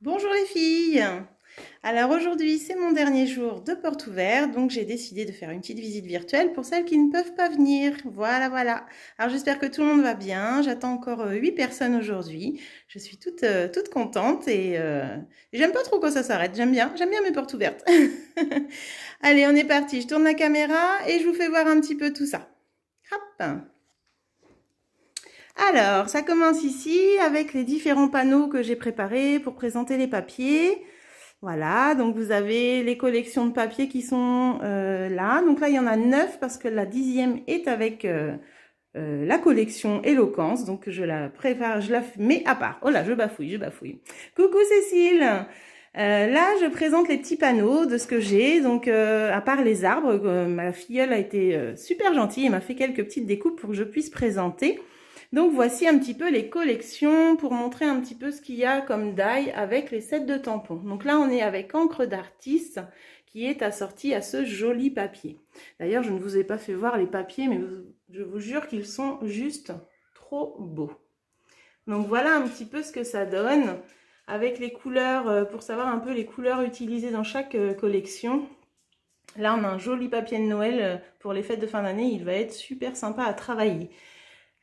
Bonjour les filles! Alors aujourd'hui c'est mon dernier jour de porte ouverte, donc j'ai décidé de faire une petite visite virtuelle pour celles qui ne peuvent pas venir. Voilà, voilà. Alors j'espère que tout le monde va bien. J'attends encore 8 personnes aujourd'hui. Je suis toute contente et j'aime pas trop quand ça s'arrête. J'aime bien mes portes ouvertes. Allez, on est parti. Je tourne la caméra et je vous fais voir un petit peu tout ça. Hop! Alors, ça commence ici avec les différents panneaux que j'ai préparés pour présenter les papiers. Voilà, donc vous avez les collections de papiers qui sont là. Donc là, il y en a 9 parce que la 10e est avec la collection Éloquence. Donc je la prépare, je la mets à part. Oh là, je bafouille. Coucou Cécile! Là, je présente les petits panneaux de ce que j'ai. Donc, à part les arbres, ma filleule a été super gentille et m'a fait quelques petites découpes pour que je puisse présenter. Donc voici un petit peu les collections pour montrer un petit peu ce qu'il y a comme die avec les sets de tampons. Donc là on est avec encre d'artiste qui est assortie à ce joli papier. D'ailleurs je ne vous ai pas fait voir les papiers mais je vous jure qu'ils sont juste trop beaux. Donc voilà un petit peu ce que ça donne avec les couleurs, pour savoir un peu les couleurs utilisées dans chaque collection. Là on a un joli papier de Noël pour les fêtes de fin d'année, il va être super sympa à travailler.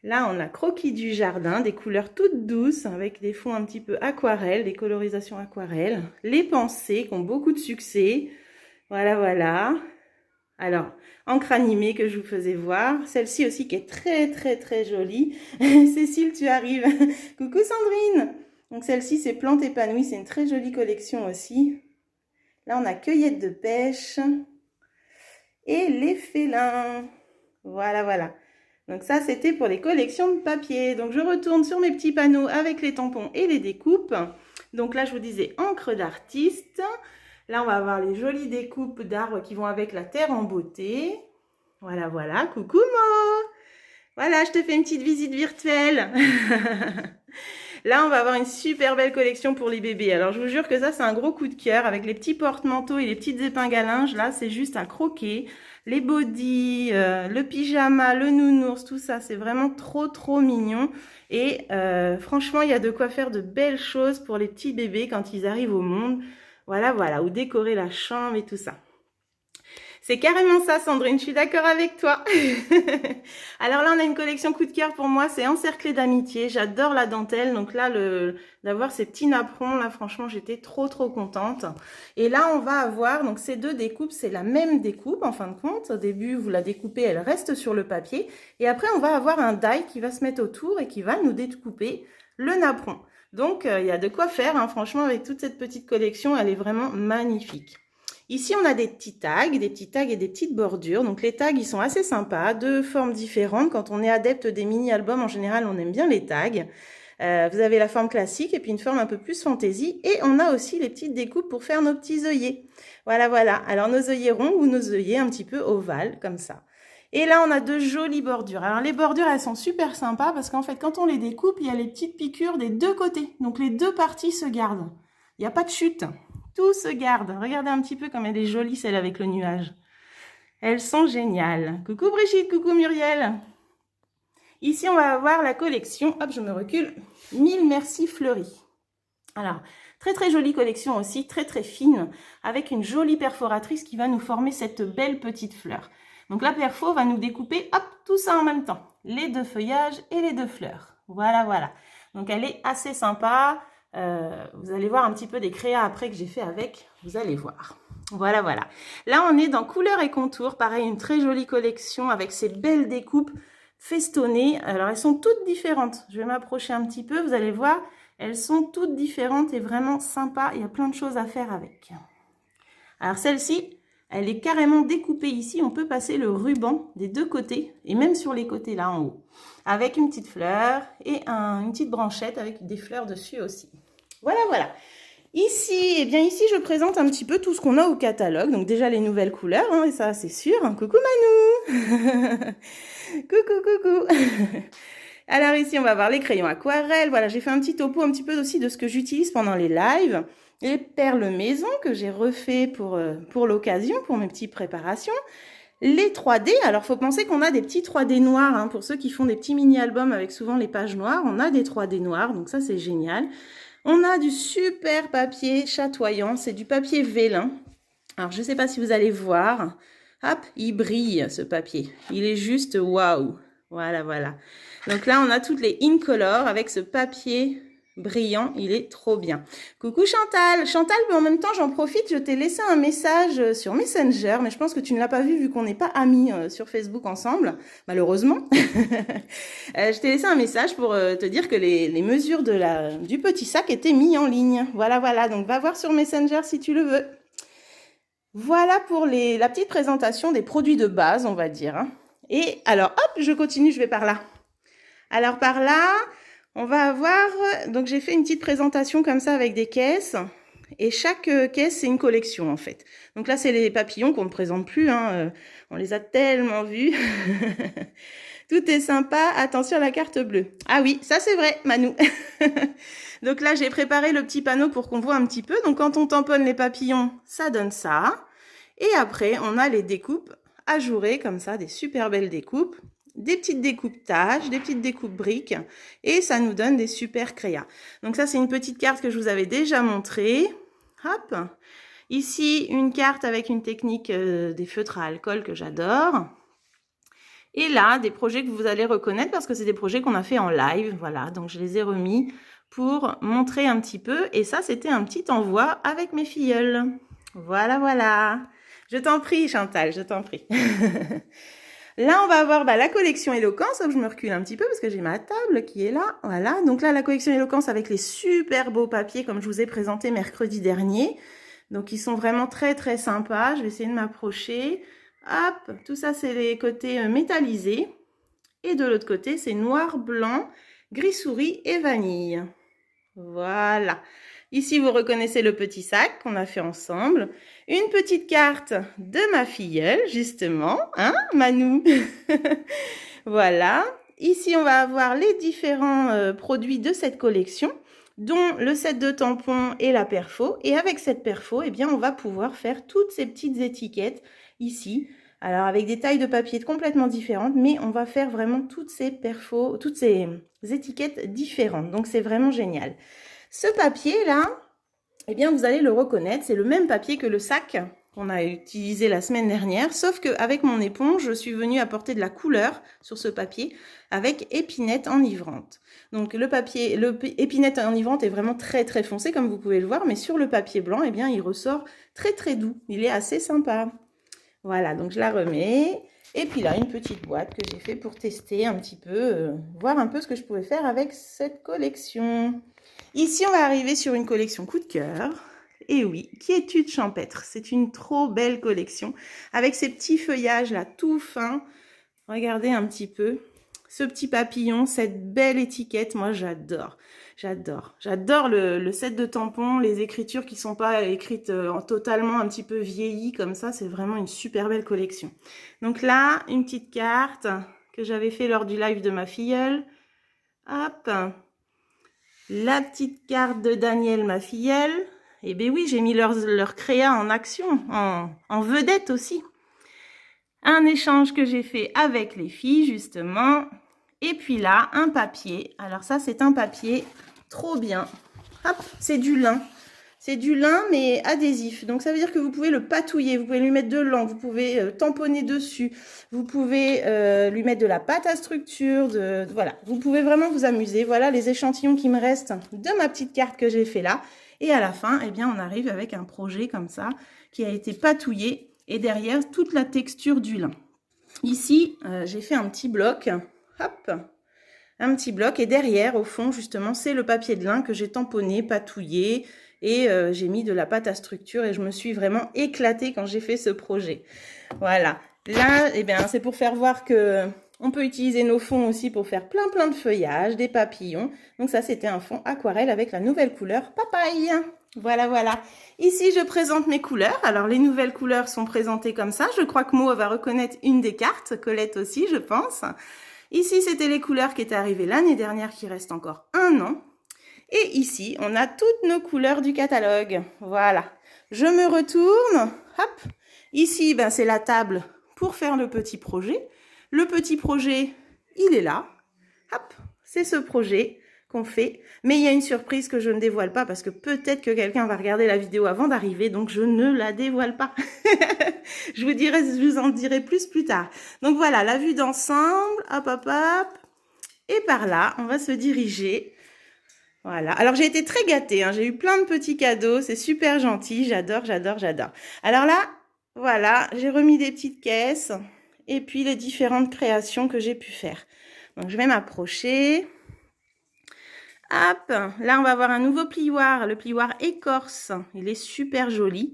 Là, on a croquis du jardin, des couleurs toutes douces avec des fonds un petit peu aquarelles, des colorisations aquarelles. Les pensées qui ont beaucoup de succès. Voilà, voilà. Alors, encre animée que je vous faisais voir. Celle-ci aussi qui est très jolie. Cécile, tu arrives. Coucou Sandrine. Donc celle-ci, c'est Plantes épanouies. C'est une très jolie collection aussi. Là, on a cueillette de pêche. Et les félins. Voilà, voilà. Donc ça, c'était pour les collections de papier. Donc je retourne sur mes petits panneaux avec les tampons et les découpes. Donc là, je vous disais encre d'artiste. Là, on va avoir les jolies découpes d'arbres qui vont avec la terre en beauté. Voilà, voilà. Coucou Mo! Voilà, je te fais une petite visite virtuelle. Là, on va avoir une super belle collection pour les bébés. Alors, je vous jure que ça, c'est un gros coup de cœur avec les petits porte-manteaux et les petites épingles à linge. Là, c'est juste à croquer. Les bodys, le pyjama, le nounours, tout ça, c'est vraiment trop mignon. Et franchement, il y a de quoi faire de belles choses pour les petits bébés quand ils arrivent au monde. Voilà, voilà, ou décorer la chambre et tout ça. C'est carrément ça, Sandrine, je suis d'accord avec toi. Alors là, on a une collection coup de cœur pour moi, c'est encerclé d'amitié. J'adore la dentelle, donc là, d'avoir ces petits napperons, là, franchement, j'étais trop contente. Et là, on va avoir, donc ces deux découpes, c'est la même découpe, en fin de compte. Au début, vous la découpez, elle reste sur le papier. Et après, on va avoir un die qui va se mettre autour et qui va nous découper le napperon. Donc, il y a de quoi faire, hein. Franchement, avec toute cette petite collection, elle est vraiment magnifique. Ici, on a des petits tags et des petites bordures. Donc, les tags, ils sont assez sympas, de formes différentes. Quand on est adepte des mini-albums, en général, on aime bien les tags. Vous avez la forme classique et puis une forme un peu plus fantaisie. Et on a aussi les petites découpes pour faire nos petits œillets. Voilà, voilà. Alors, nos œillets ronds ou nos œillets un petit peu ovales, comme ça. Et là, on a de jolies bordures. Alors, les bordures, elles sont super sympas parce qu'en fait, quand on les découpe, il y a les petites piqûres des deux côtés. Donc, les deux parties se gardent. Il n'y a pas de chute. Tout se garde. Regardez un petit peu comme elle est jolie, celle avec le nuage. Elles sont géniales. Coucou Brigitte, coucou Muriel. Ici, on va avoir la collection, hop, je me recule, 1000 merci fleuries. Alors, très jolie collection aussi, très fine, avec une jolie perforatrice qui va nous former cette belle petite fleur. Donc la perfo va nous découper, hop, tout ça en même temps. Les deux feuillages et les deux fleurs. Voilà, voilà. Donc elle est assez sympa. Vous allez voir un petit peu des créas après que j'ai fait avec, vous allez voir. Voilà, voilà. Là, on est dans couleurs et contours. Pareil, une très jolie collection avec ces belles découpes festonnées. Alors, elles sont toutes différentes. Je vais m'approcher un petit peu, vous allez voir. Elles sont toutes différentes et vraiment sympas. Il y a plein de choses à faire avec. Alors, celle-ci, elle est carrément découpée ici. On peut passer le ruban des deux côtés et même sur les côtés là en haut. Avec une petite fleur et une petite branchette avec des fleurs dessus aussi. Voilà, voilà. Ici, eh bien ici, je présente un petit peu tout ce qu'on a au catalogue. Donc déjà les nouvelles couleurs, hein, et ça c'est sûr. Coucou Manou. Coucou. Alors ici, on va voir les crayons aquarelles. Voilà, j'ai fait un petit topo un petit peu aussi de ce que j'utilise pendant les lives. Les perles maison que j'ai refait pour l'occasion, pour mes petites préparations. Les 3D, alors faut penser qu'on a des petits 3D noirs, hein, pour ceux qui font des petits mini-albums avec souvent les pages noires, on a des 3D noirs, donc ça c'est génial. On a du super papier chatoyant, c'est du papier vélin. Alors, je ne sais pas si vous allez voir. Hop, il brille ce papier. Il est juste waouh. Voilà, voilà. Donc là, on a toutes les Incolor avec ce papier brillant. Il est trop bien. Coucou Chantal. Chantal, mais en même temps, j'en profite. Je t'ai laissé un message sur Messenger, mais je pense que tu ne l'as pas vu qu'on n'est pas amis sur Facebook ensemble, malheureusement. Je t'ai laissé un message pour te dire que les mesures du petit sac étaient mises en ligne. Voilà, voilà. Donc, va voir sur Messenger si tu le veux. Voilà pour la petite présentation des produits de base, on va dire. Et alors, hop, je continue, je vais par là. Alors, par là, on va avoir... Donc, j'ai fait une petite présentation comme ça avec des caisses. Et chaque caisse, c'est une collection, en fait. Donc là, c'est les papillons qu'on ne présente plus. On les a tellement vus. Tout est sympa. Attention à la carte bleue. Ah oui, ça, c'est vrai, Manou. Donc là, j'ai préparé le petit panneau pour qu'on voit un petit peu. Donc, quand on tamponne les papillons, ça donne ça. Et après, on a les découpes ajourées, comme ça, des super belles découpes. Des petites découpes taches, des petites découpes briques. Et ça nous donne des super créas. Donc ça, c'est une petite carte que je vous avais déjà montrée. Hop. Ici, une carte avec une technique des feutres à alcool que j'adore. Et là, des projets que vous allez reconnaître parce que c'est des projets qu'on a fait en live. Voilà, donc je les ai remis pour montrer un petit peu. Et ça, c'était un petit envoi avec mes filleuls. Voilà, voilà. Je t'en prie, Chantal, je t'en prie. Là, on va avoir la collection Éloquence. Je me recule un petit peu parce que j'ai ma table qui est là. Voilà, donc là, la collection Éloquence avec les super beaux papiers comme je vous ai présenté mercredi dernier. Donc, ils sont vraiment très, très sympas. Je vais essayer de m'approcher. Hop, tout ça, c'est les côtés métallisés. Et de l'autre côté, c'est noir, blanc, gris souris et vanille. Voilà. Ici, vous reconnaissez le petit sac qu'on a fait ensemble. Une petite carte de ma filleule, justement. Hein, Manou? Voilà. Ici, on va avoir les différents produits de cette collection, dont le set de tampons et la perfo. Et avec cette perfo, eh bien, on va pouvoir faire toutes ces petites étiquettes ici. Alors, avec des tailles de papier complètement différentes, mais on va faire vraiment toutes ces perfos, toutes ces étiquettes différentes. Donc, c'est vraiment génial. Ce papier-là, eh bien, vous allez le reconnaître. C'est le même papier que le sac qu'on a utilisé la semaine dernière, sauf qu'avec mon éponge, je suis venue apporter de la couleur sur ce papier avec épinette enivrante. Donc, épinette enivrante est vraiment très, très foncé, comme vous pouvez le voir, mais sur le papier blanc, eh bien, il ressort très, très doux. Il est assez sympa. Voilà, donc je la remets. Et puis là, une petite boîte que j'ai fait pour tester un petit peu, voir un peu ce que je pouvais faire avec cette collection. Ici, on va arriver sur une collection coup de cœur. Et oui, Quiétude champêtre. C'est une trop belle collection avec ces petits feuillages là tout fins. Regardez un petit peu ce petit papillon, cette belle étiquette. Moi, j'adore. J'adore. J'adore le set de tampons, les écritures qui ne sont pas écrites totalement un petit peu vieillies comme ça. C'est vraiment une super belle collection. Donc là, une petite carte que j'avais fait lors du live de ma filleule. Hop. La petite carte de Daniel, ma filleule. Eh bien oui, j'ai mis leur créa en action, en vedette aussi. Un échange que j'ai fait avec les filles, justement. Et puis là, un papier. Alors ça, c'est un papier trop bien. Hop, c'est du lin. C'est du lin, mais adhésif. Donc, ça veut dire que vous pouvez le patouiller. Vous pouvez lui mettre de l'encre. Vous pouvez tamponner dessus. Vous pouvez lui mettre de la pâte à structure. Voilà, vous pouvez vraiment vous amuser. Voilà les échantillons qui me restent de ma petite carte que j'ai fait là. Et à la fin, eh bien, on arrive avec un projet comme ça qui a été patouillé. Et derrière, toute la texture du lin. Ici, j'ai fait un petit bloc. Hop, un petit bloc. Et derrière, au fond, justement, c'est le papier de lin que j'ai tamponné, patouillé. Et j'ai mis de la pâte à structure et je me suis vraiment éclatée quand j'ai fait ce projet. Voilà. Là, eh bien, c'est pour faire voir que on peut utiliser nos fonds aussi pour faire plein de feuillages, des papillons. Donc ça, c'était un fond aquarelle avec la nouvelle couleur papaye. Voilà, voilà. Ici, je présente mes couleurs. Alors, les nouvelles couleurs sont présentées comme ça. Je crois que Mo va reconnaître une des cartes. Colette aussi, je pense. Ici, c'était les couleurs qui étaient arrivées l'année dernière, qui restent encore 1 an. Et ici, on a toutes nos couleurs du catalogue. Voilà. Je me retourne. Hop. Ici, ben, c'est la table pour faire le petit projet. Le petit projet, il est là. Hop. C'est ce projet qu'on fait. Mais il y a une surprise que je ne dévoile pas parce que peut-être que quelqu'un va regarder la vidéo avant d'arriver, donc je ne la dévoile pas. Je vous en dirai plus tard. Donc voilà, la vue d'ensemble, hop, hop, hop. Et par là, on va se diriger. Voilà. Alors, j'ai été très gâtée, hein. J'ai eu plein de petits cadeaux. C'est super gentil. J'adore, j'adore, j'adore. Alors là, voilà, j'ai remis des petites caisses et puis les différentes créations que j'ai pu faire. Donc, je vais m'approcher. Hop, là, on va avoir un nouveau plioir, le plioir écorce. Il est super joli.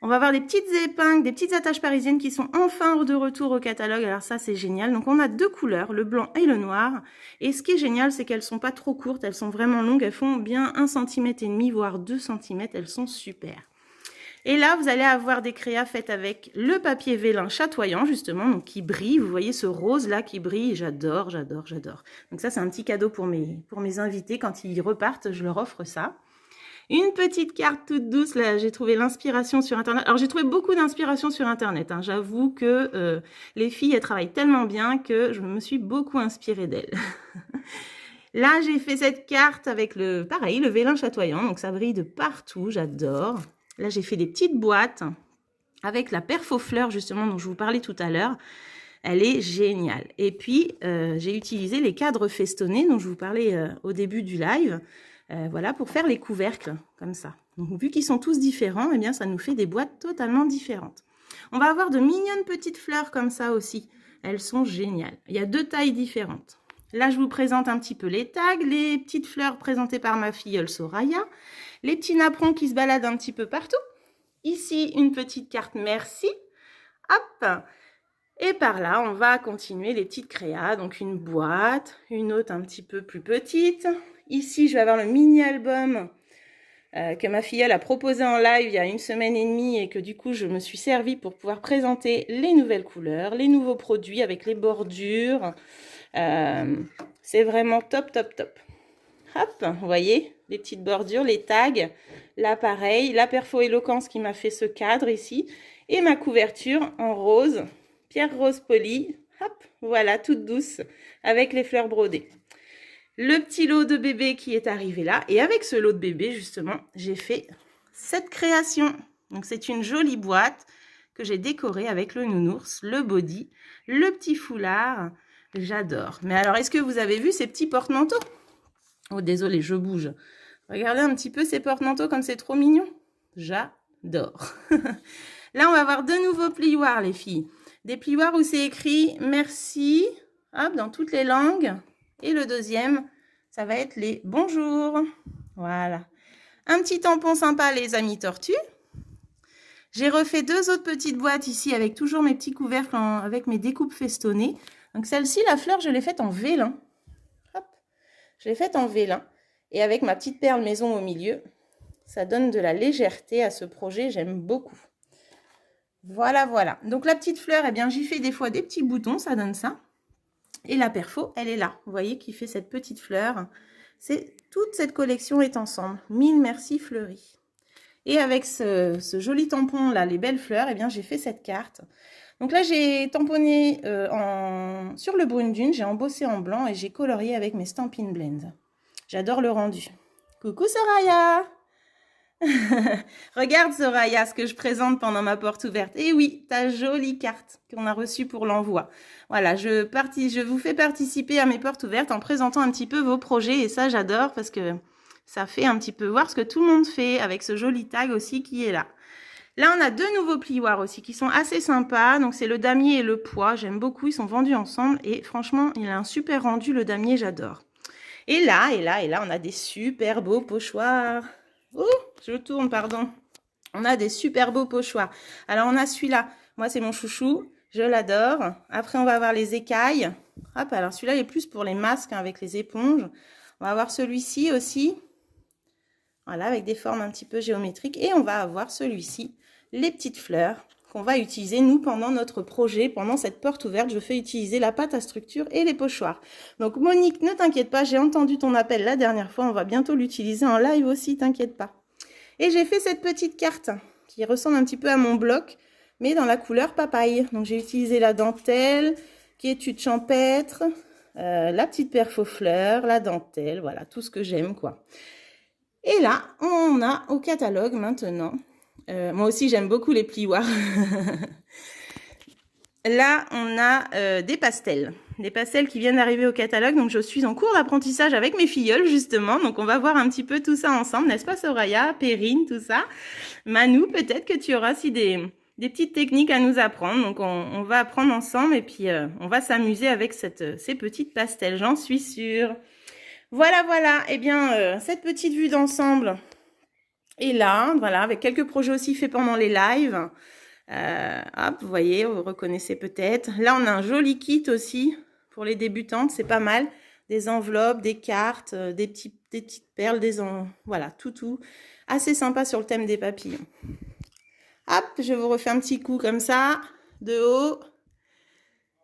On va avoir des petites épingles, des petites attaches parisiennes qui sont enfin de retour au catalogue. Alors ça, c'est génial. Donc, on a deux couleurs, le blanc et le noir. Et ce qui est génial, c'est qu'elles sont pas trop courtes. Elles sont vraiment longues. Elles font bien 1,5 cm, voire 2 cm. Elles sont super. Et là, vous allez avoir des créas faites avec le papier vélin chatoyant, justement, donc qui brille. Vous voyez ce rose-là qui brille. J'adore, j'adore, j'adore. Donc ça, c'est un petit cadeau pour mes invités. Quand ils repartent, je leur offre ça. Une petite carte toute douce, là, j'ai trouvé l'inspiration sur Internet. Alors, j'ai trouvé beaucoup d'inspiration sur Internet, hein. J'avoue que les filles, elles travaillent tellement bien que je me suis beaucoup inspirée d'elles. Là, j'ai fait cette carte avec pareil, le vélin chatoyant. Donc, ça brille de partout, j'adore. Là, j'ai fait des petites boîtes avec la perfo-fleur, justement, dont je vous parlais tout à l'heure. Elle est géniale. Et puis, j'ai utilisé les cadres festonnés dont je vous parlais au début du live. Voilà, pour faire les couvercles, comme ça. Donc, vu qu'ils sont tous différents, eh bien, ça nous fait des boîtes totalement différentes. On va avoir de mignonnes petites fleurs comme ça aussi. Elles sont géniales. Il y a deux tailles différentes. Là, je vous présente un petit peu les tags, les petites fleurs présentées par ma filleule Soraya, les petits napperons qui se baladent un petit peu partout. Ici, une petite carte merci. Hop! Et par là, on va continuer les petites créas. Donc, une boîte, une autre un petit peu plus petite. Ici, je vais avoir le mini-album que ma filleule a proposé en live il y a 1 semaine et demie et que du coup, je me suis servie pour pouvoir présenter les nouvelles couleurs, les nouveaux produits avec les bordures. C'est vraiment top, top, top. Hop, vous voyez, les petites bordures, les tags. Là, pareil, la Perfo Éloquence qui m'a fait ce cadre ici. Et ma couverture en rose, pierre rose polie. Hop, voilà, toute douce avec les fleurs brodées. Le petit lot de bébé qui est arrivé là. Et avec ce lot de bébé, justement, j'ai fait cette création. Donc, c'est une jolie boîte que j'ai décorée avec le nounours, le body, le petit foulard. J'adore. Mais alors, est-ce que vous avez vu ces petits porte-manteaux? Oh, désolé, je bouge. Regardez un petit peu ces porte-manteaux comme c'est trop mignon. J'adore. Là, on va avoir de nouveaux plioirs, les filles. Des plioirs où c'est écrit « Merci ». Hop, dans toutes les langues. Et le deuxième, ça va être les « Bonjour ». Voilà. Un petit tampon sympa, les amis tortues. J'ai refait 2 autres petites boîtes ici avec toujours mes petits couvercles avec mes découpes festonnées. Donc celle-ci, la fleur, je l'ai faite en vélin. Hop, je l'ai faite en vélin. Et avec ma petite perle maison au milieu, ça donne de la légèreté à ce projet, j'aime beaucoup. Voilà, voilà. Donc la petite fleur, eh bien, j'y fais des fois des petits boutons, ça donne ça. Et la perfo, elle est là. Vous voyez qui fait cette petite fleur. Toute cette collection est ensemble. 1000 merci fleuries. Et avec ce joli tampon là, les belles fleurs, eh bien, j'ai fait cette carte. Donc là, j'ai tamponné sur le brune dune, j'ai embossé en blanc et j'ai colorié avec mes Stampin' Blend. J'adore le rendu. Coucou Soraya! Regarde Soraya, ce que je présente pendant ma porte ouverte. Et oui, ta jolie carte qu'on a reçue pour l'envoi. Voilà, je vous fais participer à mes portes ouvertes en présentant un petit peu vos projets. Et ça, j'adore parce que ça fait un petit peu voir ce que tout le monde fait avec ce joli tag aussi qui est là. Là, on a 2 nouveaux plioirs aussi qui sont assez sympas. Donc, c'est le damier et le pois. J'aime beaucoup, ils sont vendus ensemble. Et franchement, il a un super rendu, le damier, j'adore. Et là, on a des super beaux pochoirs. Oh, je tourne, pardon. On a des super beaux pochoirs. Alors, on a celui-là. Moi, c'est mon chouchou. Je l'adore. Après, on va avoir les écailles. Hop, alors celui-là, il est plus pour les masques hein, avec les éponges. On va avoir celui-ci aussi. Voilà, avec des formes un petit peu géométriques. Et on va avoir celui-ci, les petites fleurs qu'on va utiliser, nous, pendant notre projet. Pendant cette porte ouverte, je fais utiliser la pâte à structure et les pochoirs. Donc, Monique, ne t'inquiète pas, j'ai entendu ton appel la dernière fois. On va bientôt l'utiliser en live aussi, t'inquiète pas. Et j'ai fait cette petite carte qui ressemble un petit peu à mon bloc, mais dans la couleur papaye. Donc, j'ai utilisé la dentelle, qui est étude champêtre, la petite perf aux fleurs, la dentelle, voilà, tout ce que j'aime, quoi. Et là, on a au catalogue maintenant, moi aussi j'aime beaucoup les plioirs. Là, on a des pastels qui viennent d'arriver au catalogue. Donc, je suis en cours d'apprentissage avec mes filleules, justement. Donc, on va voir un petit peu tout ça ensemble, n'est-ce pas, Soraya, Perrine, tout ça. Manou, peut-être que tu auras aussi des petites techniques à nous apprendre. Donc, on va apprendre ensemble et puis on va s'amuser avec ces petites pastels, j'en suis sûre. Voilà, voilà. Eh bien, cette petite vue d'ensemble est là, voilà, avec quelques projets aussi faits pendant les lives. Hop, vous voyez, vous reconnaissez peut-être. Là, on a un joli kit aussi pour les débutantes, c'est pas mal. Des enveloppes, des cartes, des petites perles, voilà, tout. Assez sympa sur le thème des papillons. Hop, je vous refais un petit coup comme ça, de haut.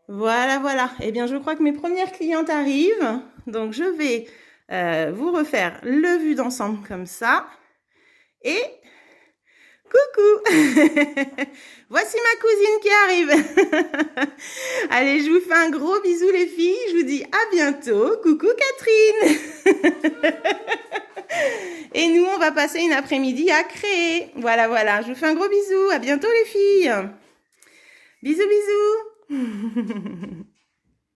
Voilà, voilà. Eh bien, je crois que mes premières clientes arrivent. Donc, je vais vous refaire le vue d'ensemble comme ça. Et... coucou. Voici ma cousine qui arrive. Allez, je vous fais un gros bisou les filles. Je vous dis à bientôt. Coucou Catherine. Et nous, on va passer une après-midi à créer. Voilà, voilà. Je vous fais un gros bisou. À bientôt les filles. Bisous, bisous.